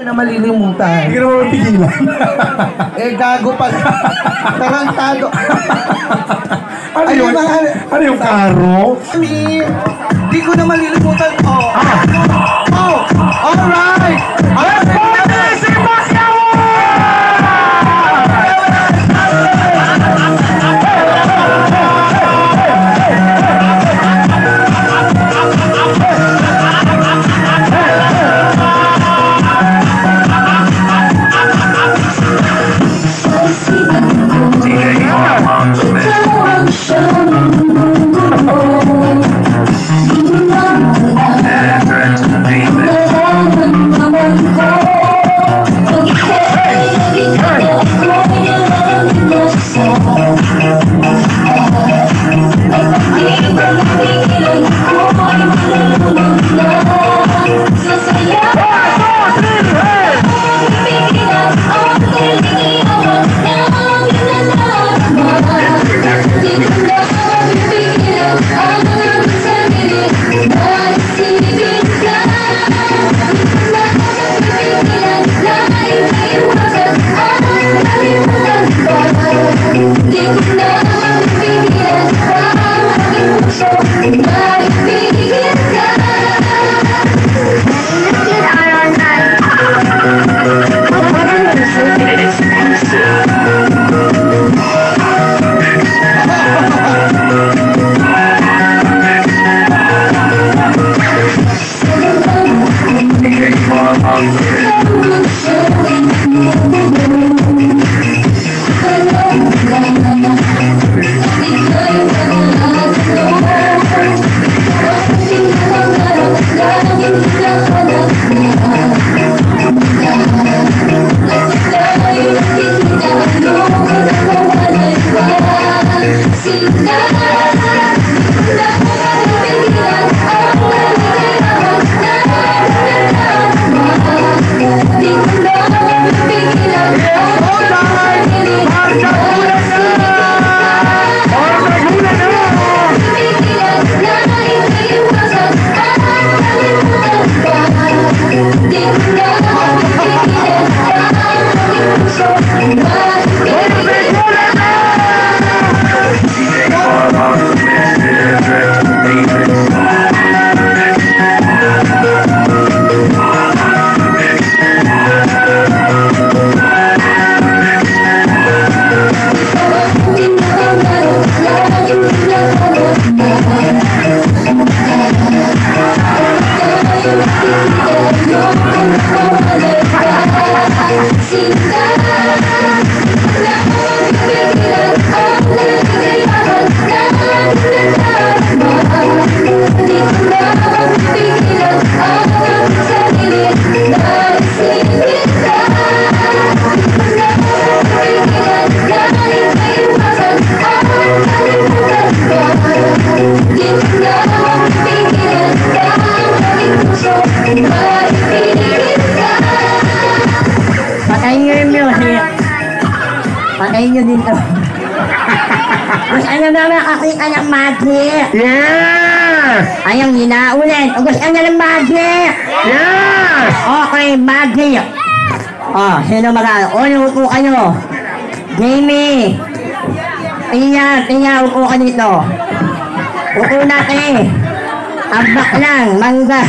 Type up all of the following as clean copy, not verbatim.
na malilimutan. Hindi ka naman mapigilan. Gago pa. Tarantado. Ano yung karo? Hindi ko na malilimutan. Alright! Patayin nyo din to. Gusto nyo na makakita ng magic. Yes! Ayang hinaulit. Gusto nyo ng magic. Yes! Okay, magic. Sino mag-aaral? Upo kayo. Jamie. Tingnan, upo ka dito. Upo natin. Abak lang, mangga.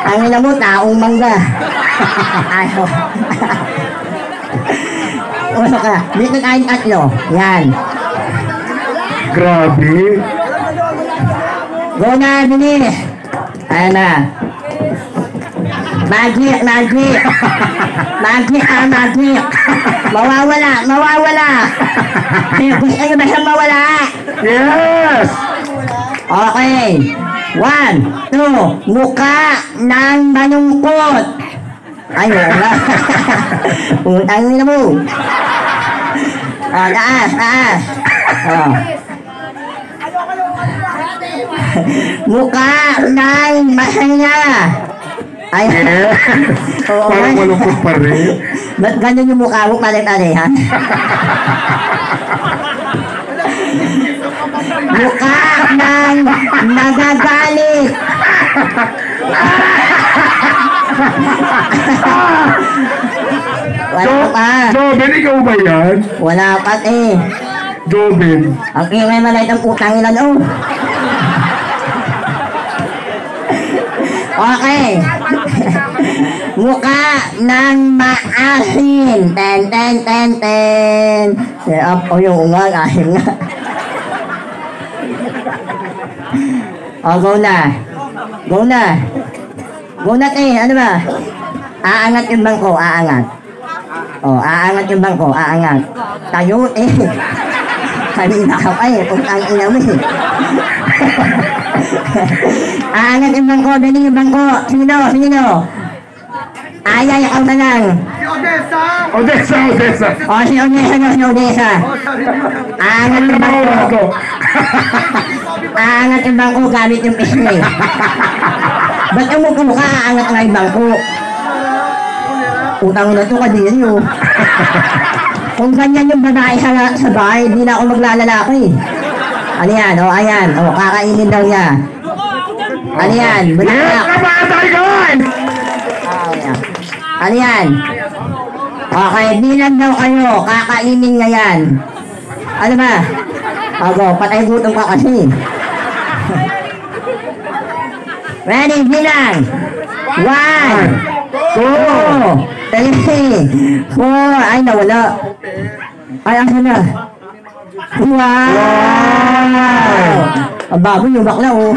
Ang ina mo, taong mangga. Ayaw. Uso ka. Dito tayong tatlo. Yan. Grabe. Go na, bilis. Ayan na. Magic. Magic. Mawawala. Gusto nyo ba siyang mawala? Yes! Okay. 1, 2, mukha ng malungkot. Ay, wala. Utang nila mo. Taas. Mukha ng masaya. Ay, parang malungkot pa rin. Ba't ganyan yung mukha mo? Palit-parehan. Mukha ng nagagalit. Joven, ikaw ba yan? Wala pati. Joven. Ang ingay malay ng putang ilan, oh. Okay. Mukha ng maasin. Ten, ten, ten, ten. Up o yung ungang asin nga. O, go na. Go na. Go na, ano ba? Aangat yung bangko, aangat. O, aangat yung bangko, aangat. Tayo, kanina ka pa putang ina mo aangat yung bangko, dali yung bangko. Sino? Ayay, ikaw na lang. Odessa. O, si Odessa. Aangat yung bangko. Aangat yung bangko gamit yung pisngi. Ba't ang mukha aangat nga yung bangko? Utang na ito kadiri yun. Kung ganyan yung babae sa bahay, hindi na ako maglalalaki. Ano yan? O, ayan. O, kakainin daw niya. Ano yan? Yes, Bulaklak. kapatay ko! Ano yan? Okay, bilang daw kayo. Kakainin nga yan. Ano ba? Ako, patay gutom ka kasi. Ready, bilang. 1, 2, 3, 4. Ay, nawala. Ay, ang sana. Wow! Ang baboy yung bakla, oh.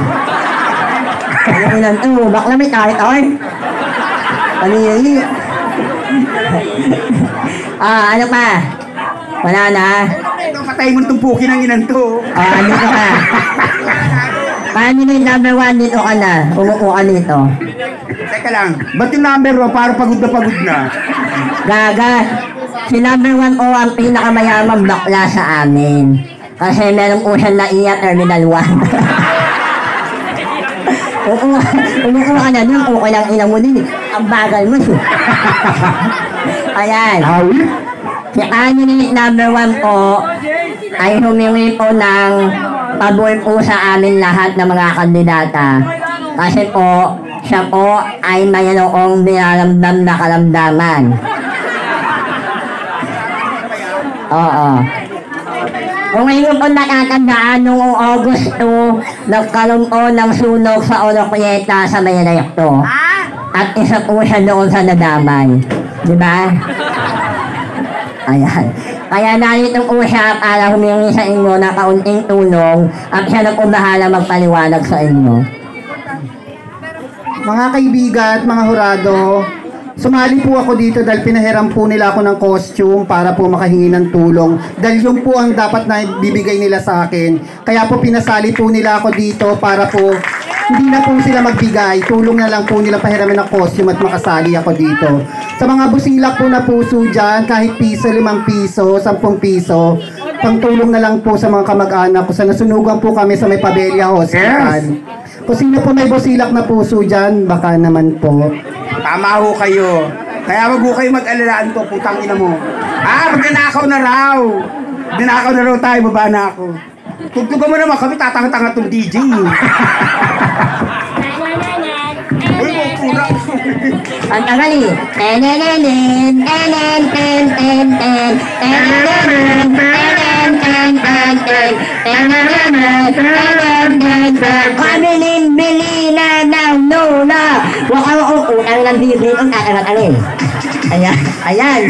Ano ilan to? Bakla may kahit, ay. Panili. Ano pa? Wala na. Patay mo itong puki ng inan to. Ano ka pa? Paano yung number 1 dito ka na? Umupo ka dito. Teka lang, ba't yung number 1? Parang pagod na. Gaga. Si number 1 o ang pinakamayamang bakla sa amin. Kasi meron po siyang naiya Terminal 1. Umupo ka na din. Okay lang ilang mo din. Ang bagal mo. Ayan. Si candidate number 1 po ay humingi po ng pabor po sa amin lahat ng mga kandidata. Kasi po, siya po ay mayroong nilalamdam na kalamdaman. Oo. Kung ngayon po natatandaan noong August 2, nagkaroon po ng sunog sa Oroquieta sa may rekto. At isa po siya doon sa nadamay. Diba? Ayan. Kaya narito po siya para humingi sa inyo ng kaunting tulong at siya na po bahala magpaliwanag sa inyo. Mga kaibigan at mga hurado, sumali po ako dito dahil pinahiram po nila ako ng costume para po makahingi ng tulong. Dahil yun po ang dapat na bibigay nila sa akin. Kaya po pinasali po nila ako dito para po hindi na po sila magbigay. Tulong na lang po nila pahiramin ng costume at makasali ako dito. Sa mga busilak po na puso dyan, kahit piso, 5 piso, 10 piso, pangtulong na lang po sa mga kamag-anak ko. Sa nasunugan po kami sa may Pabelia Hospital. Kung sino po may busilak na puso dyan, baka naman po. Tama ho kayo. Kaya wag ho kayo mag-alalaan to, putang ina mo. Magnanakaw na raw. Magnanakaw na raw tayo, baba na ako. Tugtugan mo naman kami, tatanga-tanga tong DJ. Uy, mo pula. Ang tagali. Tenenenen, tenen, ten, ten, ten, tenenenen, tenen, ten, ten, ten, tenenenen, tenen, ten, ten. Kabilin-bili na ng luna. Wakang utang ng bibig ang tatangat-alin. Ayan, ayan.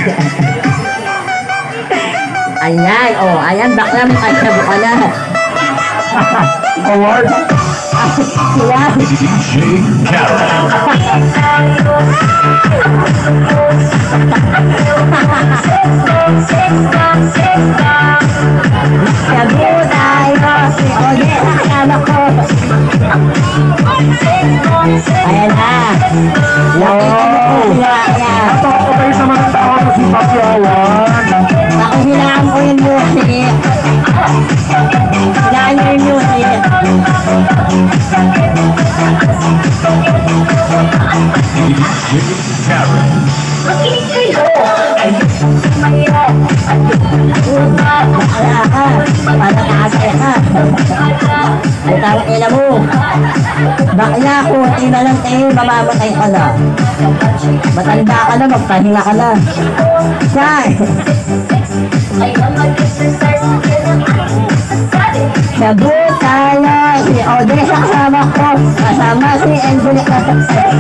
Ayan, oh, ayan, bakla mo kasi buka na. Award. Wow. Sabi tayo si Ode, kasama ko. Ayan na. Ito ako kayo sa mga tao na si Papiawan. Ako hinaan ko yung music. Hinaan ko yung music. Makinig kayo! Bakla ka! Patakasay ka! Utang ina mo! Bakla ko! Tina lang tayo, mamamatay ka na! Matanda ka na, magpahinga ka na. Saan? Sabu tayo, si Audrey sa kasama ko, kasama si Angelic na Seksan.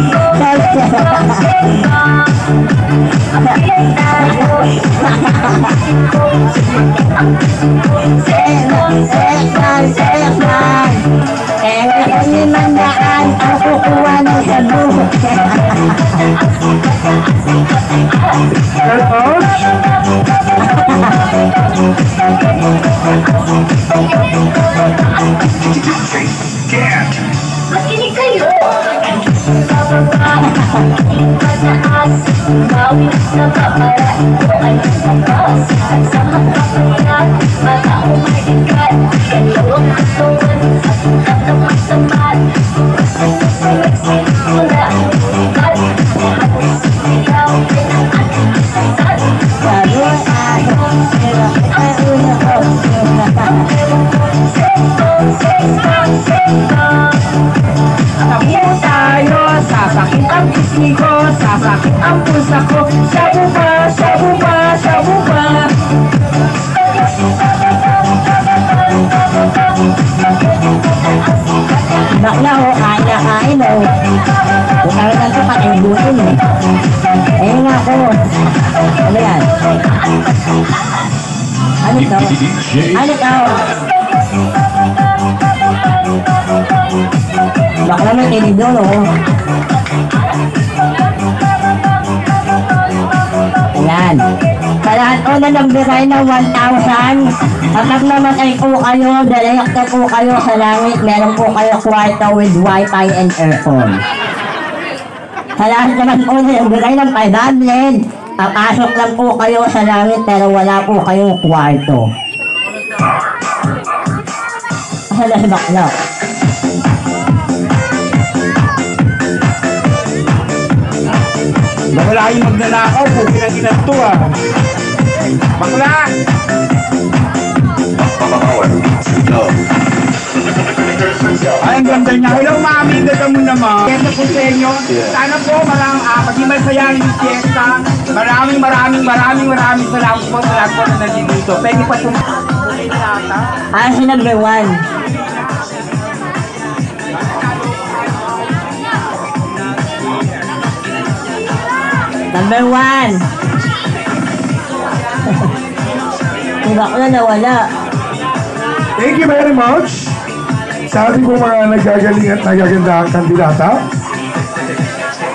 Kaya kung limandaan, ang kukuha ng sabu. Makinig kayo! Sa pagkakataas, bawin sa paparaan ko ay lumabas. At sa hanggang mata umaligad, dalawang katawan sa tulad ng masamad. Wala ang lugar, lahat ay sumigaw, ng ating kasasad. Sabu tayo, ay una ko. Tapo tayo, sasakit ang isip ko, sasakit ang pusa ko. Shabu pa, shabu pa, shabu pa. Bakla ho, kain na kain ho. Bukang lang ito pakibutin eh. Ayun nga ako. Ano yan? Ano to? Ano to? Bakla may tinidor ho. Ayan. Sa lahat o na nagbigay ng 1,000, kapag namatay po kayo, direkta po kayo sa langit, meron po kayo kwarto with wifi and aircon. Sa lahat naman po na nagbigay ng 500, papasok lang po kayo sa langit pero wala po kayong kwarto. Ano si Bakla? Wala kayong magnanakaw, pukin ang ginanto ah. Bakla! Ay, ang ganda niya. Hello, mami. Ganda mo naman. Fiesta po sa inyo. Sana po maging masayahin yung fiesta. Maraming salamat po sa lahat po na nandito. Pwede pa itong nata. Ah, si number 1. Number 1. Si Bakla nawala. Thank you very much sa ating kong mga nagagaling at nagagandahang kandidata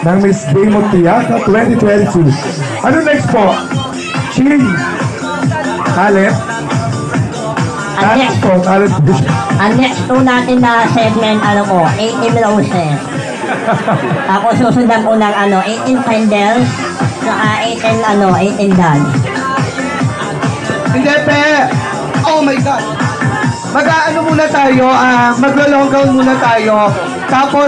ng Miss Game of Tiaka 2022. Ano next po? Ching. Talent. Talent po. Talent division. Ang next po natin na segment, 18 roses. Ako susundan po ng 18 candles, saka 18 dance. Hindi, pe! Oh my God! Mag-ano muna tayo, maglo-long gown muna tayo. Tapos,